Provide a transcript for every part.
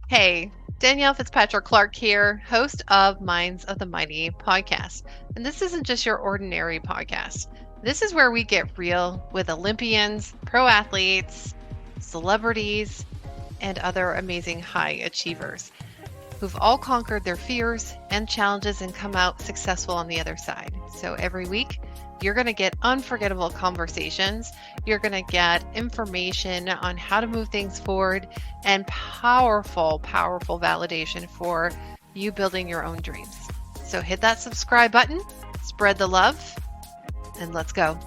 Hey, Danielle Fitzpatrick Clark here, host of Minds of the Mighty podcast. And this isn't just your ordinary podcast. This is where we get real with Olympians, pro athletes, celebrities, and other amazing high achievers who've all conquered their fears and challenges and come out successful on the other side. So every week, you're going to get unforgettable conversations. You're going to get information on how to move things forward and powerful, powerful validation for you building your own dreams. So hit that subscribe button, spread the love, and let's go.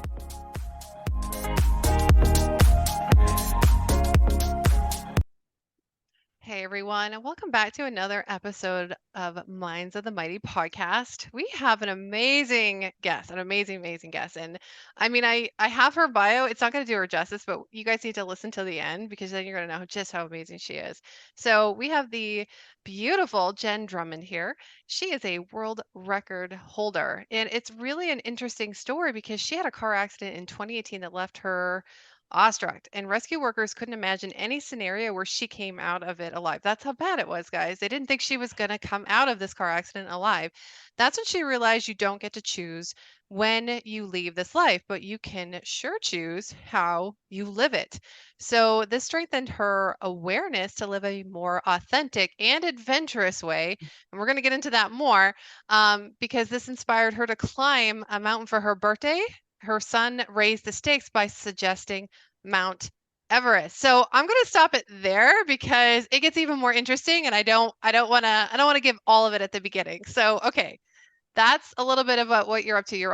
Hey everyone, and welcome back to another episode of Minds of the Mighty podcast. We have an amazing guest, amazing guest. And I have her bio. It's not going to do her justice, but you guys need to listen to the end because then you're going to know just how amazing she is. So we have the beautiful Jenn Drummond here. She is a world record holder, and it's really an interesting story because she had a car accident in 2018 that left her awestruck, and rescue workers couldn't imagine any scenario where she came out of it alive. That's how bad it was, guys. They didn't think she was going to come out of this car accident alive. That's when she realized you don't get to choose when you leave this life, but you can sure choose how you live it. So, this strengthened her awareness to live a more authentic and adventurous way. And we're going to get into that more because this inspired her to climb a mountain for her birthday. Her son raised the stakes by suggesting Mount Everest. So I'm going to stop it there because it gets even more interesting, and I don't want to give all of it at the beginning. So okay, that's a little bit about what you're up to. You're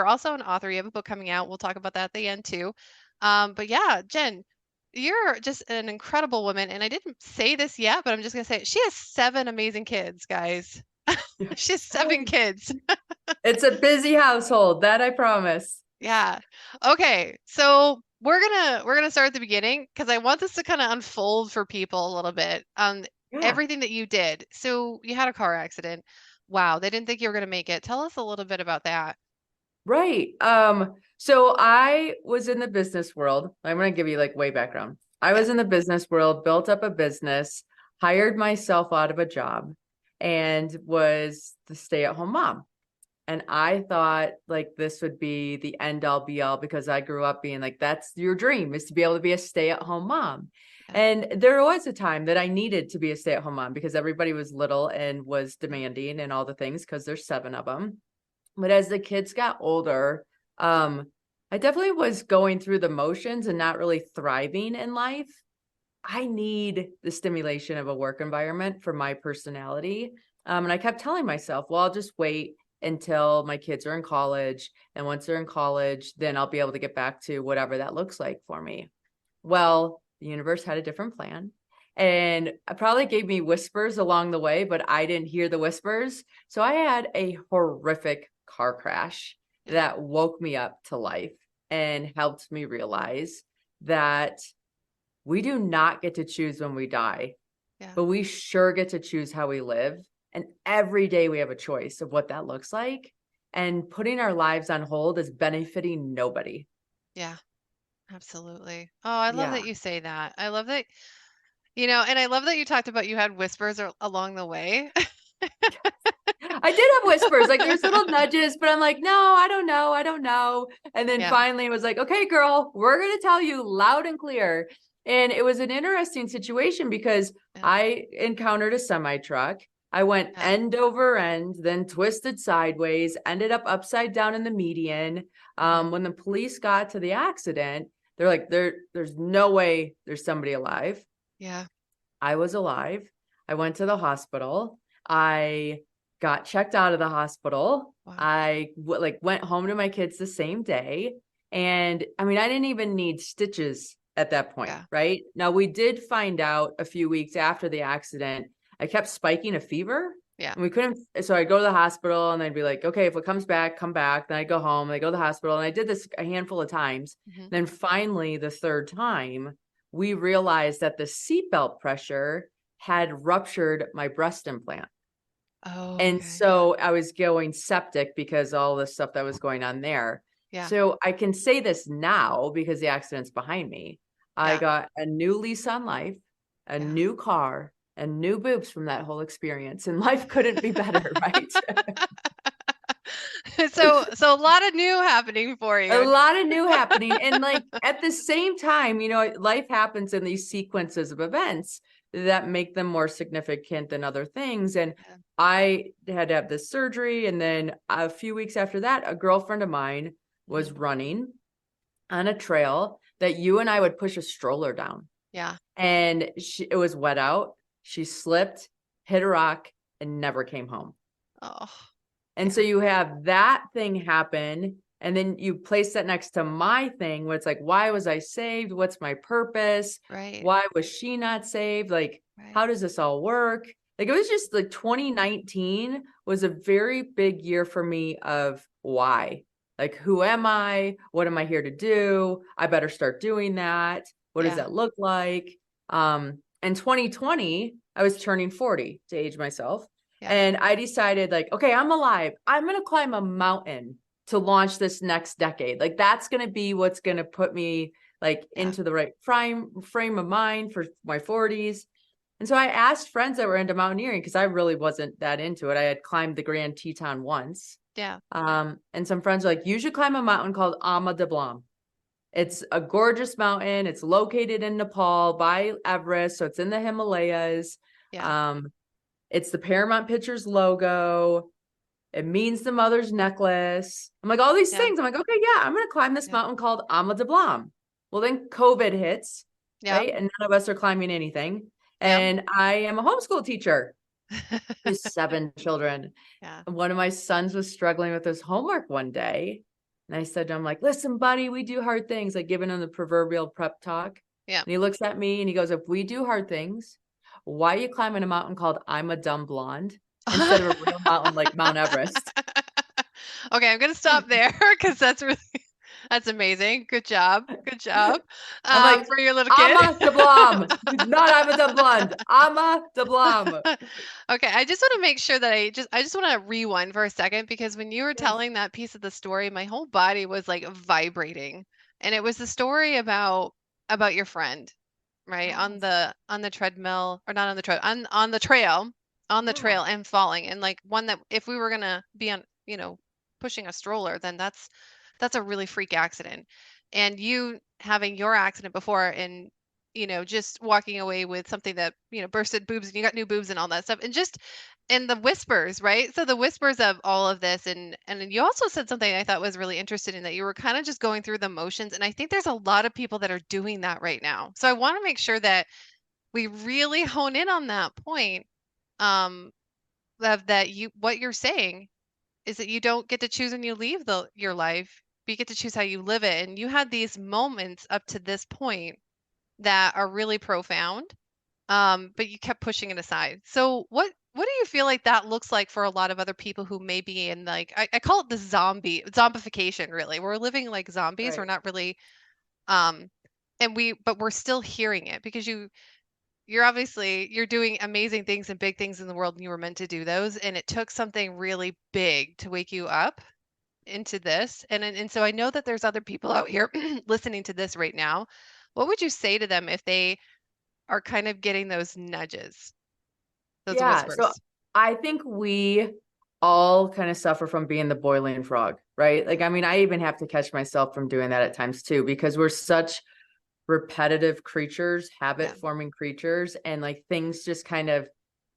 also an author. You have a book coming out. We'll talk about that at the end too. But yeah, Jenn, you're just an incredible woman, and I didn't say this yet, but I'm just going to say it. She has 7 amazing kids, guys. She has 7 kids. It's a busy household, that I promise. Yeah. Okay. So we're gonna start at the beginning because I want this to kind of unfold for people a little bit. Yeah, Everything that you did. So you had a car accident. Wow, they didn't think you were gonna make it. Tell us a little bit about that. right. So I was in the business world. I'm going to give you like way background. I Yeah. was in the business world, built up a business, hired myself out of a job, and was the stay-at-home mom. And I thought like this would be the end all be all because I grew up being like, that's your dream is to be able to be a stay-at-home mom. Yeah. And there was a time that I needed to be a stay-at-home mom because everybody was little and was demanding and all the things because there's 7 of them. But as the kids got older, I definitely was going through the motions and not really thriving in life. I need the stimulation of a work environment for my personality. And I kept telling myself, well, I'll just wait until my kids are in college. And once they're in college, then I'll be able to get back to whatever that looks like for me. Well, the universe had a different plan. And it probably gave me whispers along the way, but I didn't hear the whispers. So I had a horrific car crash Yeah. that woke me up to life and helped me realize that we do not get to choose when we die, Yeah. but we sure get to choose how we live. And every day we have a choice of what that looks like. And putting our lives on hold is benefiting nobody. Yeah. Absolutely. Oh, I love Yeah. that you say that. I love that, and I love that you talked about you had whispers along the way. I did have whispers, like there's little nudges, but I'm like, no, I don't know. I don't know. And then Yeah. finally it was like, okay, girl, we're going to tell you loud and clear. And it was an interesting situation because Yeah. I encountered a semi truck. I went Yeah. end over end, then twisted sideways, ended up upside down in the median. Mhm. When the police got to the accident, they're like, there's no way there's somebody alive. Yeah. I was alive. I went to the hospital. I got checked out of the hospital. Wow. I went home to my kids the same day. And I mean, I didn't even need stitches at that point, Yeah. right? Now, we did find out a few weeks after the accident, I kept spiking a fever Yeah. and we couldn't. So I'd go to the hospital and they'd be like, okay, if it comes back, come back. Then I'd go home and I go to the hospital. And I did this a handful of times. Mhm. Then finally, the third time, we realized that the seatbelt pressure had ruptured my breast implant. Oh, And okay. Yeah. so I was going septic because all the stuff that was going on there. Yeah. So I can say this now because the accident's behind me. I Yeah. got a new lease on life, a Yeah. new car, and new boobs from that whole experience. And life couldn't be better, right? So a lot of new happening for A you. lot of new happening. And like at the same time, life happens in these sequences of events that make them more significant than other things. And Yeah. I had to have this surgery. And then a few weeks after that, a girlfriend of mine was Mhm. running on a trail that you and I would push a stroller down. Yeah. And it was wet out. She slipped, hit a rock, and never came home. Oh, And so yeah. you have that thing happen. And then you place that next to my thing where it's like, why was I saved? What's my purpose? Right. Why was she not saved? Like, Right. how does this all work? Like, it was just like 2019 was a very big year for me of why. Like, who am I? What am I here to do? I better start doing that. What does Yeah. that look like? In 2020, I was turning 40 to age myself. Yeah. And I decided, like, okay, I'm alive. I'm going to climb a mountain to launch this next decade. Like, that's going to be what's going to put me like Yeah. into the right frame of mind for my 40s. And so I asked friends that were into mountaineering because I really wasn't that into it. I had climbed the Grand Teton once. Yeah. And some friends were like, you should climb a mountain called Ama de Blanc. It's a gorgeous mountain. It's located in Nepal by Everest. So it's in the Himalayas. Yeah. Um, it's the Paramount Pictures logo. It means the mother's necklace. I'm like, all these Yeah. things. I'm like, okay, yeah, I'm going to climb this Yeah. mountain called Ama de Blanc. Well, then COVID hits, Yep. right? And none of us are climbing anything. Yep. And I am a homeschool teacher with 7 children. Yeah. And one of my sons was struggling with his homework one day. And I said to him, like, listen, buddy, we do hard things, like giving him the proverbial prep talk. Yeah. And he looks at me and he goes, if we do hard things, why are you climbing a mountain called I'm a Dumb Blonde instead of a real mountain like Mount Everest? Okay, I'm gonna stop there because that's amazing. Good job. Good job. I'm like, For your little kid. Ama de Blom, not I'm a Dumb Blonde, Ama de Blom. Okay, I just want to make sure that I just want to rewind for a second because when you were Yes. telling that piece of the story, my whole body was like vibrating. And it was the story about your friend, right? Yes. On the treadmill or not on the tread on the Yeah. trail and falling. And like one that if we were gonna be on, pushing a stroller, then that's a really freak accident. And you having your accident before and just walking away with something that, bursted boobs and you got new boobs and all that stuff. And just and the whispers, right? So the whispers of all of this and then you also said something I thought was really interesting in that you were kind of just going through the motions. And I think there's a lot of people that are doing that right now. So I want to make sure that we really hone in on that point um of that you what you're saying is that you don't get to choose when you leave your life, but you get to choose how you live it. And you had these moments up to this point that are really profound, but you kept pushing it aside. So what do you feel like that looks like for a lot of other people who may be in like I call it the zombification really. We're living like zombies. We're Right. not really um but we're still hearing it because you're obviously you're doing amazing things and big things in the world and you were meant to do those and it took something really big to wake you up into this and so I know that there's other people out here listening to this right now. What would you say to them if they are kind of getting those nudges, those Yeah. So whispers? I think we all kind of suffer from being the boiling frog, right? Like, I mean, I even have to catch myself from doing that at times too, because we're such repetitive creatures, Yeah. habit forming creatures, and like things just kind of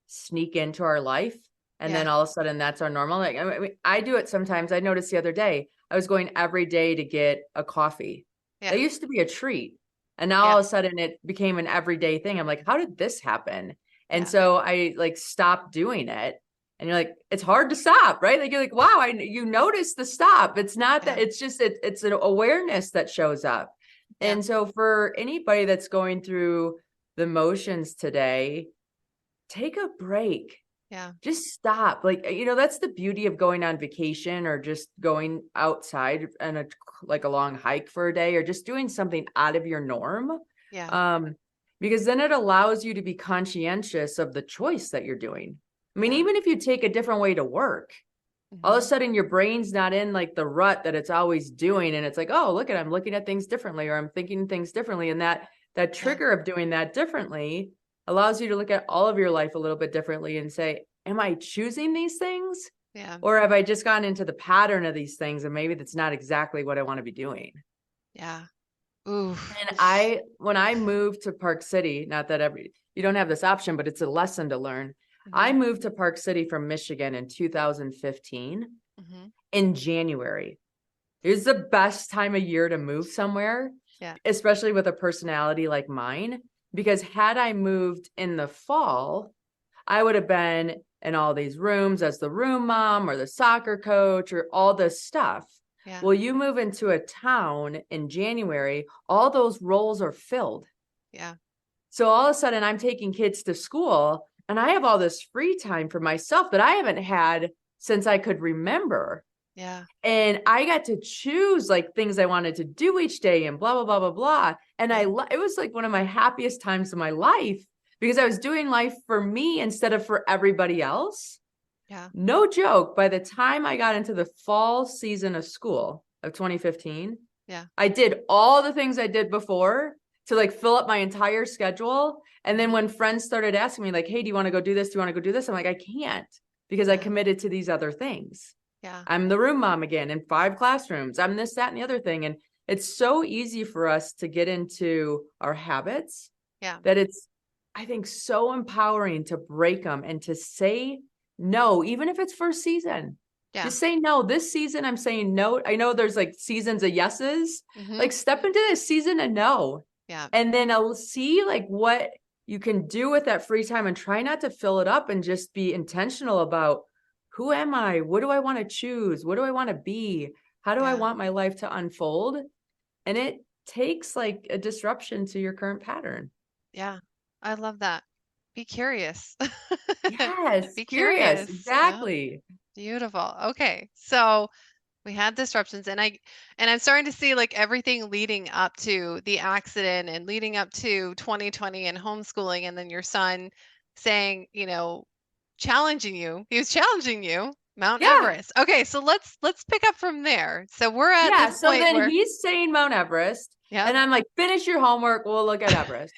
sneak into our life. And Yeah. then all of a sudden that's our normal. Like, I mean, I do it sometimes. I noticed the other day, I was going every day to get a coffee. Yeah. That used to be a treat. And now Yeah. all of a sudden it became an everyday thing. I'm like, how did this happen? And Yeah. so I like stopped doing it. And you're like, it's hard to stop, right? Like you're like, wow, you notice the stop. It's not that Yeah. it's just it's an awareness that shows up. Yeah. And so for anybody that's going through the motions today, take a break. Yeah. Just stop. Like, that's the beauty of going on vacation or just going outside and like a long hike for a day or just doing something out of your norm. Yeah. Um, because then it allows you to be conscientious of the choice that you're doing. I mean, Yeah. even if you take a different way to work, all of a Mhm. sudden your brain's not in like the rut that it's always doing. And it's like, oh, look at, I'm looking at things differently, or I'm thinking things differently. And that Yeah. trigger of doing that differently allows you to look at all of your life a little bit differently and say, am I choosing these things? Yeah. Or have I just gotten into the pattern of these things and maybe that's not exactly what I want to be doing? Yeah. Ooh. And when I moved to Park City, not that you don't have this option, but it's a lesson to learn. I Mhm. moved to Park City from Michigan in 2015 Mhm. in January. It was the best time of year to move somewhere, Yeah. especially with a personality like mine, because had I moved in the fall, I would have been in all these rooms as the room mom or the soccer coach or all this stuff. Yeah. Well, you move into a town in January, all those roles are filled. Yeah. So all of a sudden, I'm taking kids to school and I have all this free time for myself that I haven't had since I could remember. Yeah. And I got to choose like things I wanted to do each day and blah, blah, blah, blah, blah. And Yeah. it was like one of my happiest times of my life because I was doing life for me instead of for everybody else. Yeah. No joke. By the time I got into the fall season of school of 2015, Yeah. I did all the things I did before to like fill up my entire schedule. And then Mhm. when friends started asking me like, hey, do you want to go do this? Do you want to go do this? I'm like, I can't because I Yeah. committed to these other things. Yeah. I'm the room mom again in 5 classrooms. I'm this, that, and the other thing. And it's so easy for us to get into our habits Yeah. that it's, I think, so empowering to break them and to say no, even if it's first season. Yeah. Just say no. This season, I'm saying no. I know there's like seasons of yeses. Mhm. Like step into this season and no. Yeah. And then I'll see like what you can do with that free time and try not to fill it up and just be intentional about who am I? What do I want to choose? What do I want to be? How do I Yeah. want my life to unfold? And it takes like a disruption to your current pattern. Yeah. I love that. Be curious. Yes, Be curious. curious. Yeah. Exactly. Beautiful. Okay. So we had disruptions and I'm starting to see like everything leading up to the accident and leading up to 2020 and homeschooling and then your son saying, challenging you. He was challenging you, Mount Yeah. Everest. Okay, so let's pick up from there. So we're at Yeah. this So point then where he's saying Mount Everest. yep. And I'm like, finish your homework. We'll look at Everest.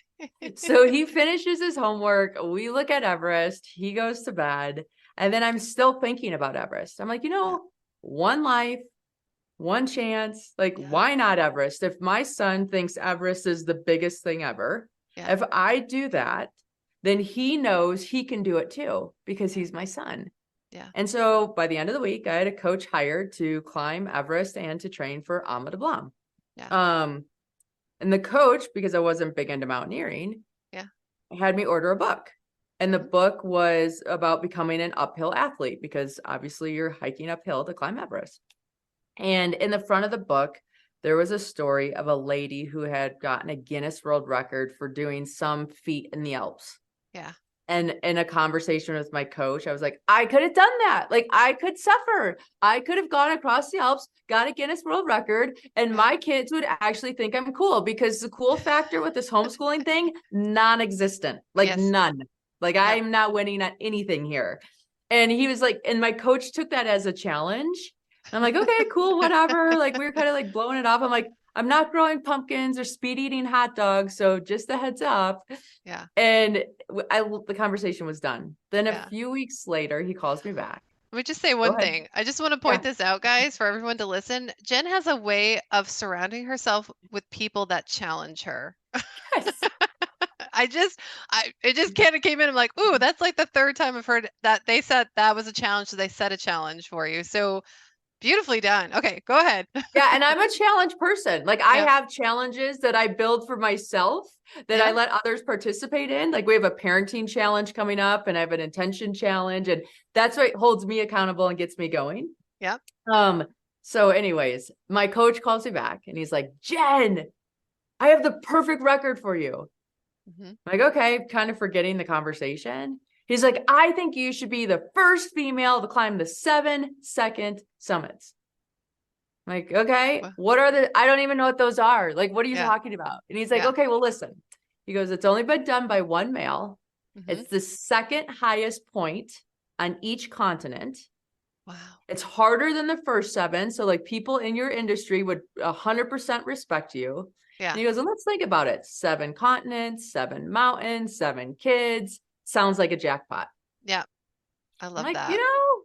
So he finishes his homework. We look at Everest. He goes to bed. And then I'm still thinking about Everest. I'm like, Yeah. one life, one chance. Like, Yeah. why not Everest? If my son thinks Everest is the biggest thing ever, Yeah. if I do that, then he knows he can do it too because Yeah. he's my son. Yeah. And so by the end of the week, I had a coach hired to climb Everest and to train for Amma de Blanc. Yeah. And the coach, because I wasn't big into mountaineering, Yeah. had me order a book. And the Mhm. book was about becoming an uphill athlete because obviously you're hiking uphill to climb Everest. And in the front of the book, there was a story of a lady who had gotten a Guinness World Record for doing some feat in the Alps. Yeah. And in a conversation with my coach, I was like, I could have done that. Like, I could suffer. I could have gone across the Alps, got a Guinness World Record, and Yeah. my kids would actually think I'm cool because the cool factor with this homeschooling thing, non-existent, like Yes. none. Like, Yep. I'm not winning at anything here. And he was like, and my coach took that as a challenge. I'm like, okay, cool, whatever. Like, we were kind of like blowing it off. I'm like, I'm not growing pumpkins or speed eating hot dogs. So just a heads up. Yeah. And the conversation was done. Then a Yeah. few weeks later, he calls me back. Let me just say Go one ahead. thing. I just want to point Yeah. this out, guys, for everyone to listen. Jen has a way of surrounding herself with people that challenge her. Yes. It just kind of came in. I'm like, ooh, that's like the third time I've heard that they said that was a challenge. So they set a challenge for you. So beautifully done. Okay, go ahead. Yeah. And I'm a challenge person. Like I Yeah. have challenges that I build for myself that I Yeah. let others participate in. Like we have a parenting challenge coming up and I have an intention challenge. And that's what holds me accountable and gets me going. Yeah. So anyways, my coach calls me back and he's like, Jen, I have the perfect record for you. Hmm. I'm like, okay, kind of forgetting the conversation. He's like, I think you should be the first female to climb the 7-second summits. I'm like, okay, Well, I don't even know what those are. Like, what are you yeah. talking about? And he's like, Yeah. okay, well, listen. He goes, it's only been done by one male. Hmm. It's the second highest point on each continent. Wow. It's harder than the first 7. So like people in your industry would 100% respect you. Yeah. And he goes, and let's think about it. 7 continents, 7 mountains, 7 kids. Sounds like a jackpot. Yeah. I I'm love like, that.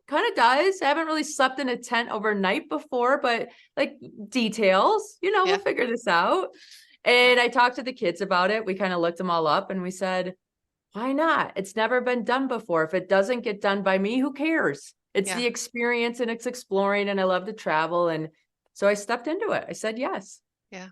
kind of does. I haven't really slept in a tent overnight before, but like details, we'll Yeah. figure this out. Yeah. And I talked to the kids about it. We kind of looked them all up and we said, why not? It's never been done before. If it doesn't get done by me, who cares? It's Yeah. the experience and it's exploring and I love to travel. And so I stepped into it. I said yes. Yeah.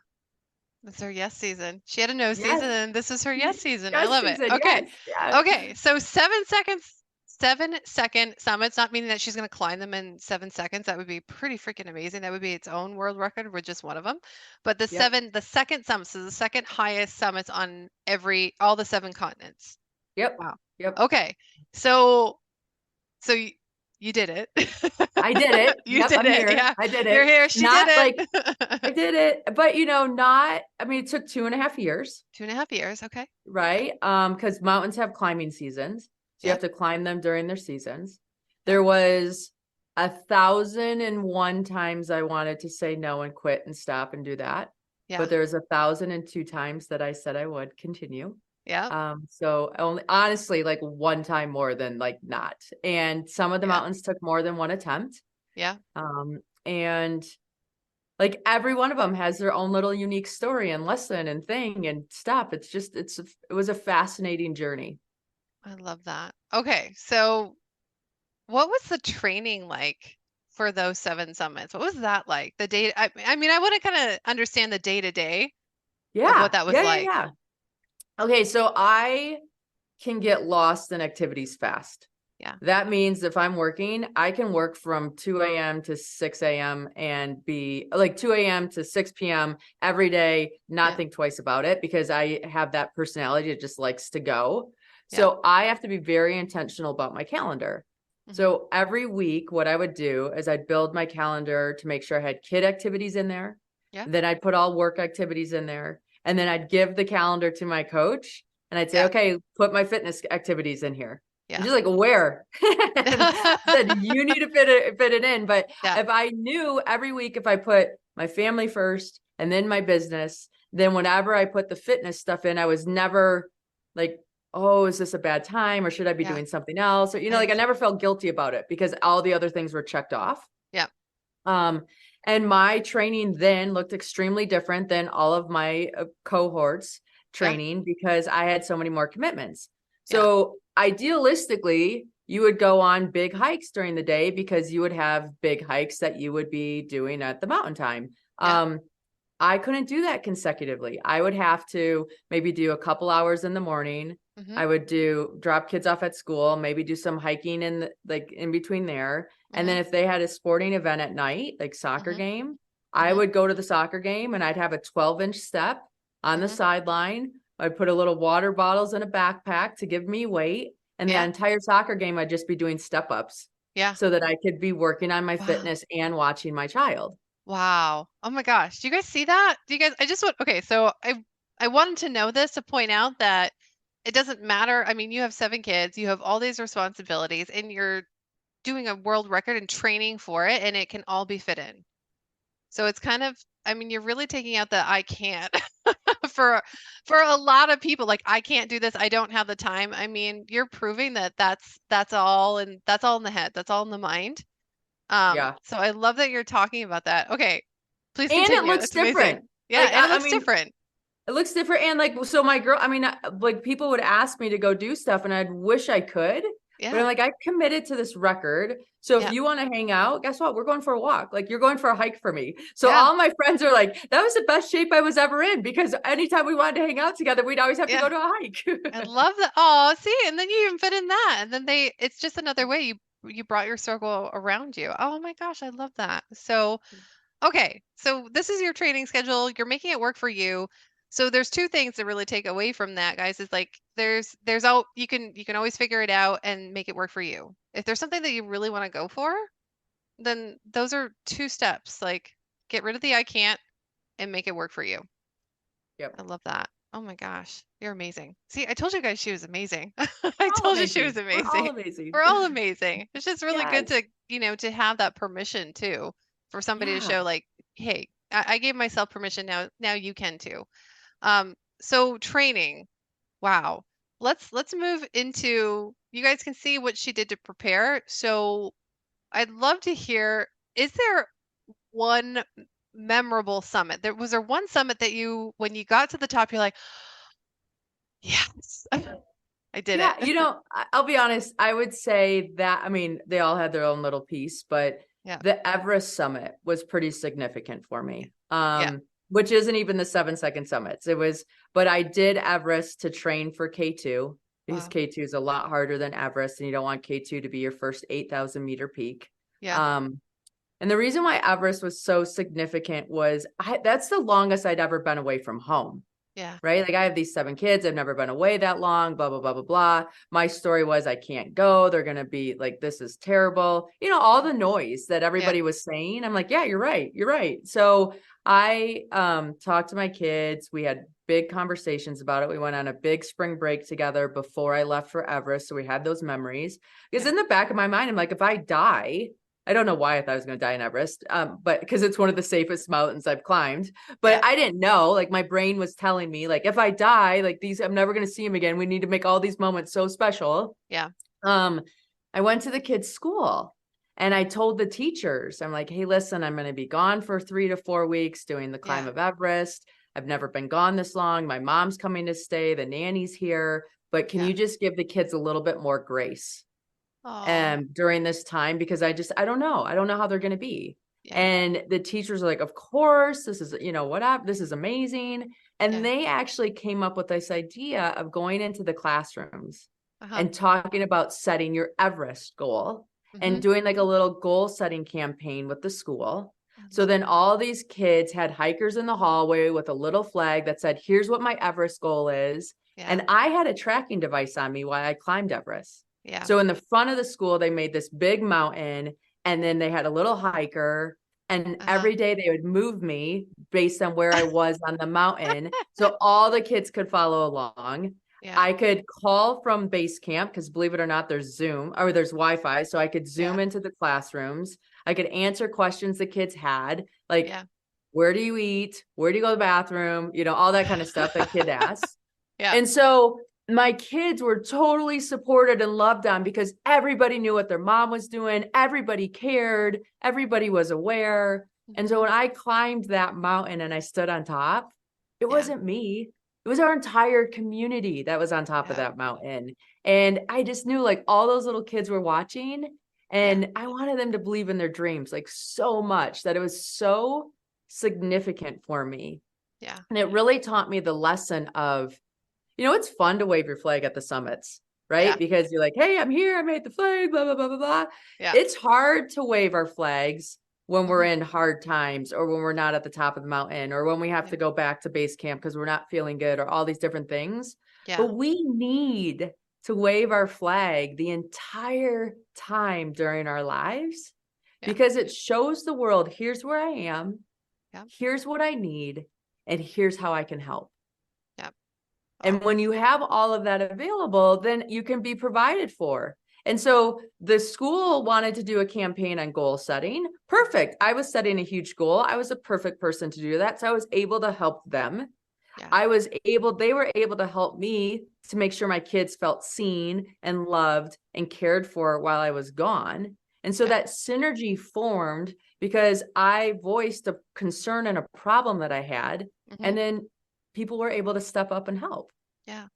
It's her yes season. She had a no Yes. season, and this is her yes season. I Yes, love it. season. Okay. Yes. Yeah. Okay. So 7 seconds, 7 second summits, not meaning that she's going to climb them in 7 seconds. That would be pretty freaking amazing. That would be its own world record with just one of them. But Yep. the second summit, so the second highest summits on all the 7 continents. Yep. Wow. Yep. Okay. So, so you did it. I did it. You Yep. did I'm it. here. Yeah. I did You're it. here. She did Not like I it. did it, but I mean, it took 2.5 years, 2.5 years. Okay. right? Because mountains have climbing seasons. So you have Yep. to climb them during their seasons. Yep. There was 1,001 times I wanted to say no and quit and stop and do that. Yeah. But there's 1,002 times that I said I would continue. Yep. So only honestly, like one time more than like not. And some of the Yeah. mountains took more than one attempt. Yeah. And like every one of them has their own little unique story and lesson and thing and stuff. It was a fascinating journey. I love that. Okay. So what was the training like for those 7 summits? What was that like? The day, I mean, I want to kind of understand the day to day of what Yeah. that was Yeah. Yeah. like. Yeah. Okay. So I can get lost in activities fast. Yeah. That means if I'm working, I can work from 2 a.m. to 6 a.m. and be like 2 a.m. to 6 p.m. every day, not Yeah. think twice about it because I have that personality that just likes to go. Yeah. So I have to be very intentional about my calendar. Hmm. So every week, what I would do is I'd build my calendar to make sure I had kid activities in there. Yeah. Then I'd put all work activities in there. And then I'd give the calendar to my coach and I'd say, Yeah. okay, put my fitness activities in here. And Yeah. she's like, where? And I said, you need to fit it in. But Yeah. if I knew every week, if I put my family first and then my business, then whenever I put the fitness stuff in, I was never like, oh, is this a bad time or should I be Yeah. doing something else? Or, like I Right. never felt guilty about it because all the other things were checked off. Yeah. And my training then looked extremely different than all of my cohorts Yeah. training because I had so many more commitments. Yeah. So idealistically, you would go on big hikes during the day because you would have big hikes that you would be doing at the mountain time. Yeah. I couldn't do that consecutively. I would have to maybe do a couple hours in the morning. Hmm. I would drop kids off at school, maybe do some hiking like in between there. And Hmm. then if they had a sporting event at night, like soccer Hmm. game, I Hmm. would go to the soccer game and I'd have a 12-inch step on the Hmm. sideline. I'd put a little water bottles in a backpack to give me weight. And the Yeah. entire soccer game, I'd just be doing step ups Yeah. so that I could be working on my Wow. fitness and watching my child. Wow. Oh my gosh. Do you guys see that? Do you guys, I just want, okay, so I wanted to know this to point out that it doesn't matter. I mean, you have 7 kids, you have all these responsibilities, and you're doing a world record and training for it, and it can all be fit in. So it's kind of, I mean, you're really taking out the I can't for a lot of people. Like, I can't do this. I don't have the time. I mean, you're proving that that's all, and that's all in the head. That's all in the mind. Yeah. So I love that you're talking about that. Okay, please And it continue. looks That's amazing. different. Yeah, Like, and it I looks mean, different. it looks different. And like, so my girl, I mean, like people would ask me to go do stuff and I'd wish I could, but Yeah, I'm like, I committed to this record. So if yeah, you want to hang out, guess what? We're going for a walk. Like you're going for a hike for me. So yeah, all my friends are like, that was the best shape I was ever in because anytime we wanted to hang out together, we'd always have to yeah. go to a hike. I love that. Oh, see, and then you even fit in that, and then it's just another way you brought your circle around you. Oh my gosh, I love that. So, okay, so this is your training schedule. You're making it work for you. So there's two things to really take away from that, guys. Is like there's all you can always figure it out and make it work for you. If there's something that you really want to go for, then those are two steps. Like get rid of the I can't and make it work for you. Yep. I love that. Oh my gosh, you're amazing. See, I told you guys she was amazing. We're I all told you she was amazing. We're all amazing. amazing. We're all amazing. It's just really good Yes. to have that permission too, for somebody to Yeah. show like, hey, I gave myself permission. Now you can too. So training. Wow. Let's move into, you guys can see what she did to prepare. So I'd love to hear, is there one memorable summit? There one summit that you, when you got to the top, you're like, yes, I did Yeah, it. I'll be honest. I would say that, I mean, they all had their own little piece, but Yeah. the Everest summit was pretty significant for me. Yeah. Which isn't even the 7-second summits. But I did Everest to train for K2 because Wow. K2 is a lot harder than Everest, and you don't want K2 to be your first 8,000-meter peak. Yeah. Um, and the reason why Everest was so significant was that's the longest I'd ever been away from home. Yeah. Right? Like I have these 7 kids. I've never been away that long, blah, blah, blah, blah, blah. My story was I can't go. They're going to be like, this is terrible. All Yeah. the noise that Yeah. everybody was saying. I'm like, yeah, you're right. You're right. So I talked to my kids. We had big conversations about it. We went on a big spring break together before I left for Everest. So we had those memories. Because Yeah. in the back of my mind, I'm like, if I die, I don't know why I thought I was going to die in Everest, but because it's one of the safest mountains I've climbed. Yeah. But I didn't know. Like my brain was telling me, like if I die, like these, I'm never going to see him again. We need to make all these moments so special. Yeah. Um, I went to the kids' school and I told the teachers, I'm like, hey, listen, I'm going to be gone for 3 to 4 weeks doing the climb Yeah. of Everest. I've never been gone this long. My mom's coming to stay. The nanny's here. But can Yeah. you just give the kids a little bit more grace? Oh, During this time, because I don't know. I don't know how they're going to be. yeah. And the teachers are like, of course, this is, whatever. This is amazing. And Yeah. they actually came up with this idea of going into the classrooms Uh-huh. and talking about setting your Everest goal Mm-hmm. and doing like a little goal setting campaign with the school. I So love then that. all these kids had hikers in the hallway with a little flag that said, here's what my Everest goal is. Yeah. And I had a tracking device on me while I climbed Everest. Yeah. So in the front of the school, they made this big mountain and then they had a little hiker. And Uh-huh. every day they would move me based on where I was on the mountain. So all the kids could follow along. Yeah. I could call from base camp because believe it or not, there's Zoom or there's Wi-Fi. So I could Yeah. Zoom into the classrooms. I could answer questions the kids had, like, Yeah. where do you eat? Where do you go to the bathroom? All that kind of stuff that kid asks. Yeah. And so my kids were totally supported and loved on because everybody knew what their mom was doing. Everybody cared. Everybody was aware. And so Mm-hmm. when I climbed that mountain and I stood on top, it Yeah. wasn't me. It was our entire community that was on top of Yeah. that mountain. And I just knew like all those little kids were watching Yeah. and I wanted them to believe in their dreams like so much that it was so significant for me. Yeah. And it really taught me the lesson of it's fun to wave your flag at the summits, right? Yeah. Because you're like, hey, I'm here. I made the flag, blah, blah, blah, blah, blah. Yeah. It's hard to wave our flags when we're Mm-hmm. in hard times or when we're not at the top of the mountain or when we have Yeah. to go back to base camp because we're not feeling good or all these different things. Yeah. But we need to wave our flag the entire time during our lives Yeah. because it shows the world, here's where I am, Yeah. here's what I need, and here's how I can help. Yeah. Oh, And when you have all of that available, then you can be provided for. And so the school wanted to do a campaign on goal setting. Perfect. I was setting a huge goal. I was a perfect person to do that. So I was able to help them. yeah. They were able to help me to make sure my kids felt seen and loved and cared for while I was gone. And so Yeah. that synergy formed because I voiced a concern and a problem that I had. Mm-hmm. And then people were able to step up and help. Yeah.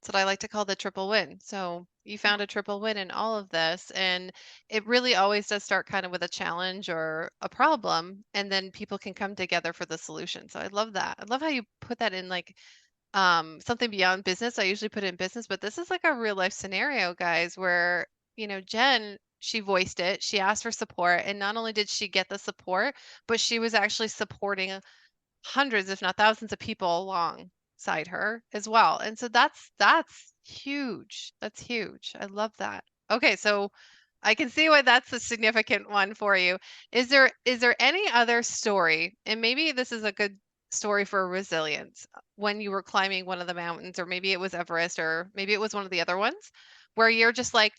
That's what I like to call the triple win. So you found a triple win in all of this, and it really always does start kind of with a challenge or a problem, and then people can come together for the solution. So I love that. I love how you put that in like something beyond business. I usually put it in business, but this is like a real life scenario, guys, where Jen, she voiced it. She asked for support, and not only did she get the support, but she was actually supporting hundreds, if not thousands of people alongside her as well. And so that's huge. That's huge. I love that. Okay, so I can see why that's a significant one for you. Is there any other story, and maybe this is a good story for resilience, when you were climbing one of the mountains, or maybe it was Everest, or maybe it was one of the other ones, where you're just like,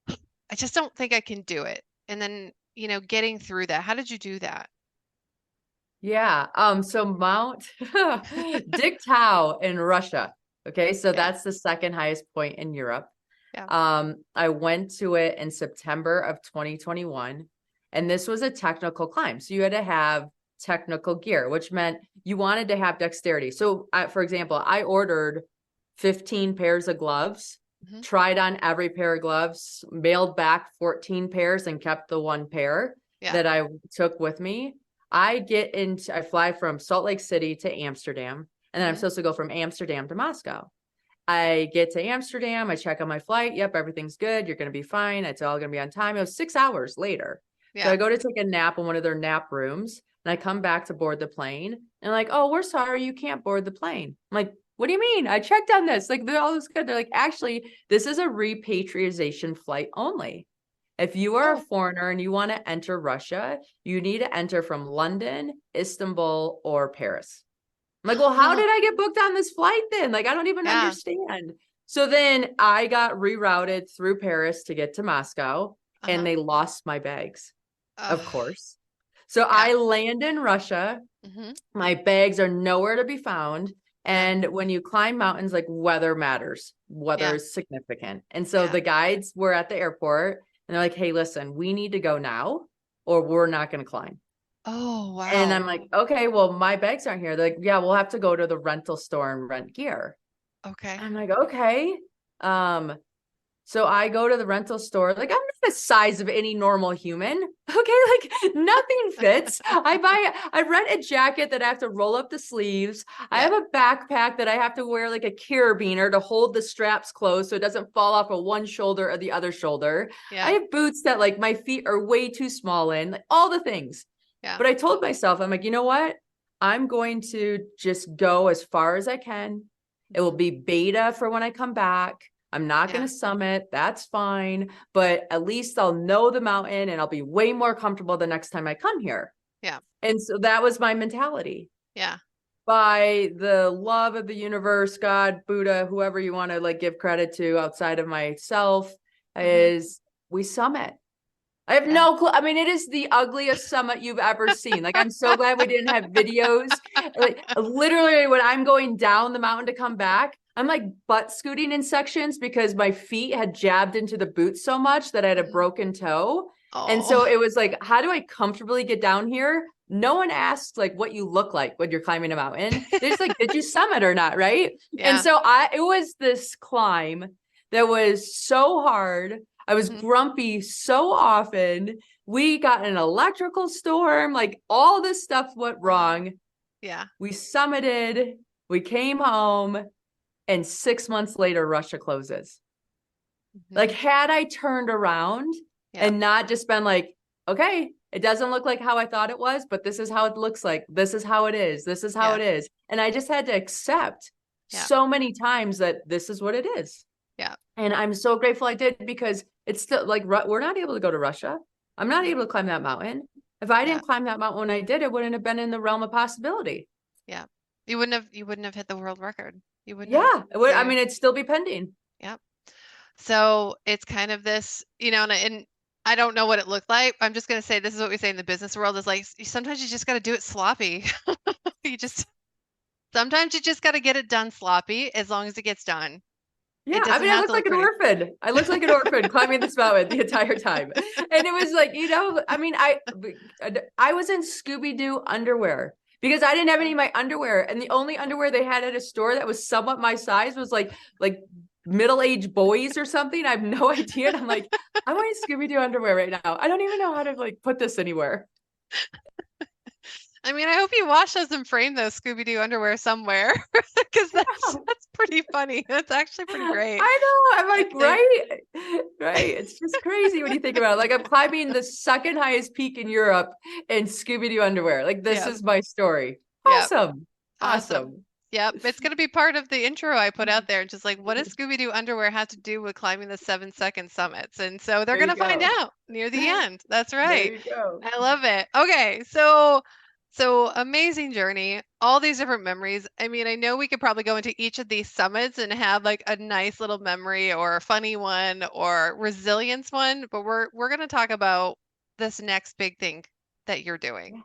I just don't think I can do it. And then, getting through that. How did you do that? Yeah. So Mount Dictau in Russia. Okay. So Yeah. that's the second highest point in Europe. Yeah. I went to it in September of 2021, and this was a technical climb. So you had to have technical gear, which meant you wanted to have dexterity. So, for example, I ordered 15 pairs of gloves, Hmm. tried on every pair of gloves, mailed back 14 pairs, and kept the one pair Yeah. that I took with me. I fly from Salt Lake City to Amsterdam, and then I'm Hmm. supposed to go from Amsterdam to Moscow. I get to Amsterdam. I check on my flight. Yep, everything's good. You're going to be fine. It's all going to be on time. It was 6 hours later. So Yeah. I go to take a nap in one of their nap rooms, and I come back to board the plane. And like, oh, we're sorry, you can't board the plane. I'm like, what do you mean? I checked on this. Like, they're all this good. They're like, actually, this is a repatriation flight only. If you are a Oh. foreigner and you want to enter Russia, you need to enter from London, Istanbul, or Paris. I'm like, well, how did I get booked on this flight then? Like, I don't even Yeah. understand. So then I got rerouted through Paris to get to Moscow, and Uh-huh. they lost my bags, of Ugh. course. So Yeah. I land in Russia. Hmm. My bags are nowhere to be found. Yeah. And when you climb mountains, like weather matters, weather Yeah. is significant. And so Yeah. the guides were at the airport and they're like, hey, listen, we need to go now or we're not going to climb. Oh, And wow. I'm like, okay, well, my bags aren't here. They're like, yeah, we'll have to go to the rental store and rent gear. Okay. I'm like, okay. Um, so I go to the rental store. Like, I'm not the size of any normal human. Okay. Like nothing fits. I rent a jacket that I have to roll up the sleeves. I Yeah. have a backpack that I have to wear like a carabiner to hold the straps closed so it doesn't fall off of one shoulder or the other shoulder. I Yeah. have boots that like my feet are way too small in, like all the things. Yeah. But I told myself, I'm like, you know what? I'm going to just go as far as I can. It will Hmm. be beta for when I come back. I'm not going Yeah. to summit. That's fine. But at least I'll know the mountain and I'll be way more comfortable the next time I come here. Yeah. And so that was my mentality. Yeah. By the love of the universe, God, Buddha, whoever you want to like give credit to outside of myself, Hmm. is we summit. I have Yeah. no clue. I mean, it is the ugliest summit you've ever seen. Like, I'm so glad we didn't have videos. Like, literally, when I'm going down the mountain to come back, I'm like butt scooting in sections because my feet had jabbed into the boots so much that I had a Hmm. broken toe. And so Oh. it was like, how do I comfortably get down here? No one asks like what you look like when you're climbing a mountain. They're just like, did you summit or not? Right. And Yeah. so it was this climb that was so hard. I was Hmm. grumpy so often. We got an electrical storm, like all this stuff went Oh. wrong. Yeah. We summited, we came home, and 6 months later, Russia closes. Like, Hmm. had I turned around Yeah. and not just been like, okay, it doesn't look like how I thought it was, but this is how it looks like. This is how it is. This is how Yeah. it is. And I just had to accept Yeah. so many times that this is what it is. Yeah. And I'm so grateful I did because it's still like we're not able to go to Russia. I'm not Hmm. able to climb that mountain. If I Yeah. didn't climb that mountain when I did, it wouldn't have been in the realm of possibility. Yeah. You wouldn't have hit the world record. You wouldn't have. Yeah, it would. So I mean, it'd still be pending. yeah. So it's kind of this, and I don't know what it looked like. I'm just gonna say this is what we say in the business world is like sometimes you just got to do it sloppy. You just sometimes you just got to get it done sloppy as long as it gets done. It Yeah, I doesn't mean, I have to looked look like an pretty. orphan. I looked like an orphan climbing this mountain the entire time, and it was like, I mean, I was in Scooby Doo underwear because I didn't have any of my underwear, and the only underwear they had at a store that was somewhat my size was like middle-aged boys or something. I have no idea. And I'm like, I'm wearing Scooby Doo underwear right now. I don't even know how to like put this anywhere. I mean, I hope you wash those and frame those Scooby-Doo underwear somewhere because that's pretty funny. That's actually pretty great. I know. I'm like, They, right, right. It's just crazy when you think about it. Like I'm climbing the second highest peak in Europe in Scooby Doo underwear. Like this yeah, is my story. yeah, Awesome, awesome. awesome. Yep, it's gonna be part of the intro I put out there. Just like, what does Scooby-Doo underwear have to do with climbing the 7-second summits? And so they're There you gonna find go. out near the end. That's There right. you go. I love it. Okay, so amazing journey, all these different memories. I mean, I know we could probably go into each of these summits and have like a nice little memory or a funny one or resilience one, but we're gonna talk about this next big thing that you're doing.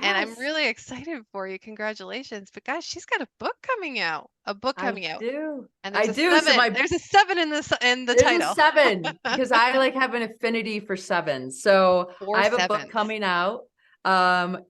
And I'm Yes, really excited for you. Congratulations. But guys, she's got a book coming out. A book I coming out. do. And I there's a do. So 7. my There's a 7 in the there's a title. 7 because I like have an affinity for 7s. So Four I have a book sevens. coming out,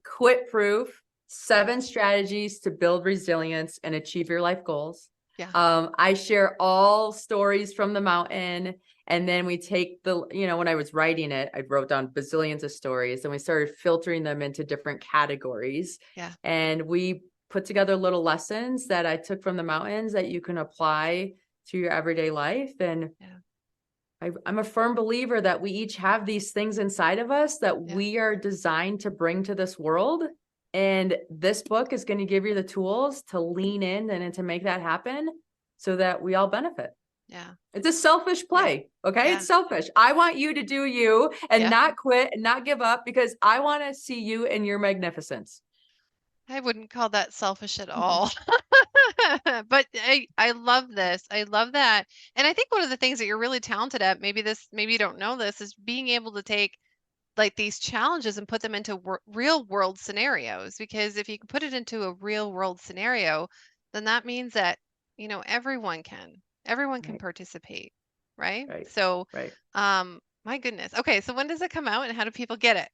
Quit Proof, 7 strategies to build resilience and achieve your life goals. Yeah. I share all stories from the mountain. And then we take when I was writing it, I wrote down bazillions of stories and we started filtering them into different categories. Yeah. And we put together little lessons that I took from the mountains that you can apply to your everyday life. And I'm a firm believer that we each have these things inside of us that Yeah. we are designed to bring to this world. And this book is going to give you the tools to lean in and to make that happen so that we all benefit. Yeah. It's a selfish play. Okay. Yeah. It's selfish. I want you to do you and Yeah. not quit and not give up because I want to see you in your magnificence. I wouldn't call that selfish at all. But I love this. I love that. And I think one of the things that you're really talented at, maybe you don't know this, is being able to take like these challenges and put them into real world scenarios. Because if you can put it into a real world scenario, then that means that, everyone can Right. participate, right? Right. So, Right. my goodness. Okay, so when does it come out and how do people get it?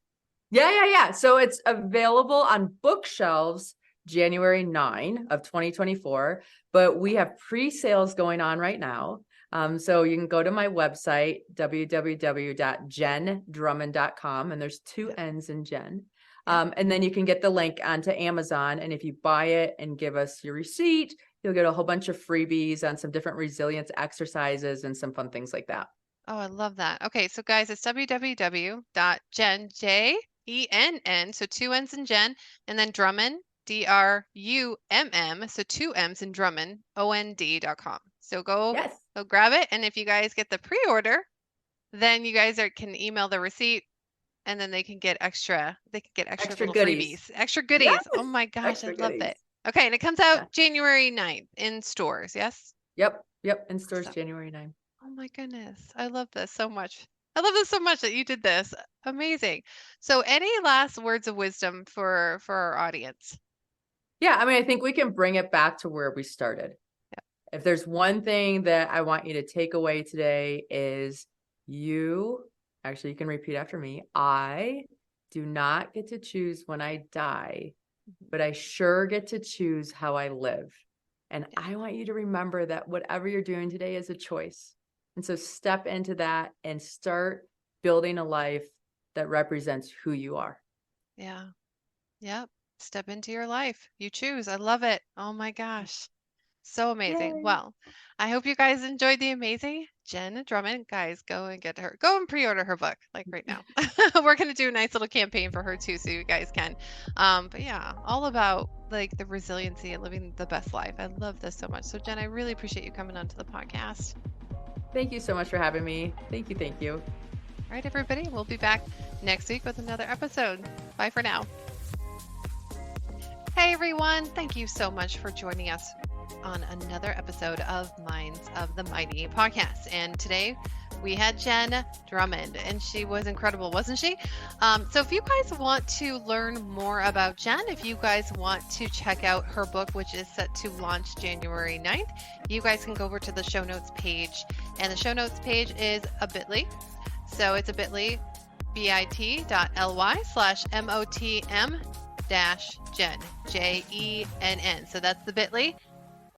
Yeah. So it's available on bookshelves January 9 of 2024, but we have pre-sales going on right now. So you can go to my website, www.jenndrummond.com, and there's 2 N's in Jen. Yeah. And then you can get the link onto Amazon. And if you buy it and give us your receipt, you'll get a whole bunch of freebies on some different resilience exercises and some fun things like that. Oh, I love that. Okay, so guys, it's www.jenn, Jenn, so 2 N's in Jen, and then Drummond, Drumm, so 2 M's in Drummond, OND.com. So Yes. go grab it, and if you guys get the pre-order, then you guys can email the receipt, and then they can get extra Extra little goodies. freebies, extra Yes. goodies. Oh my gosh, I Extra love goodies. it. Okay, and it comes Yeah. out January 9th in stores, yes? Yep. In stores Awesome. January 9. Oh my goodness. I love this so much. I love this so much that you did this. Amazing. So any last words of wisdom for our audience? Yeah, I mean, I think we can bring it back to where we started. Yeah. If there's one thing that I want you to take away today is you can repeat after me. I do not get to choose when I die, but I sure get to choose how I live. And Yeah. I want you to remember that whatever you're doing today is a choice. And so step into that and start building a life that represents who you are. Yeah. Yep. Step into your life. You choose. I love it. Oh my gosh. So amazing. Yay. Well, I hope you guys enjoyed the amazing Jenn Drummond. Guys, go and get her. Go and pre-order her book, like right now. We're gonna do a nice little campaign for her too, so you guys can. But yeah, all about like the resiliency and living the best life. I love this so much. So Jenn, I really appreciate you coming onto the podcast. Thank you so much for having me. Thank you. All right, everybody. We'll be back next week with another episode. Bye for now. Hey everyone, thank you so much for joining us on another episode of Minds of the Mighty podcast. And today we had Jenn Drummond, and she was incredible, wasn't she? So if you guys want to learn more about Jenn, if you guys want to check out her book, which is set to launch January 9th, you guys can go over to the show notes page. And the show notes page is a bit.ly. So it's a bit.ly, bit.ly/MOTM-Jenn, Jenn. So that's the bit.ly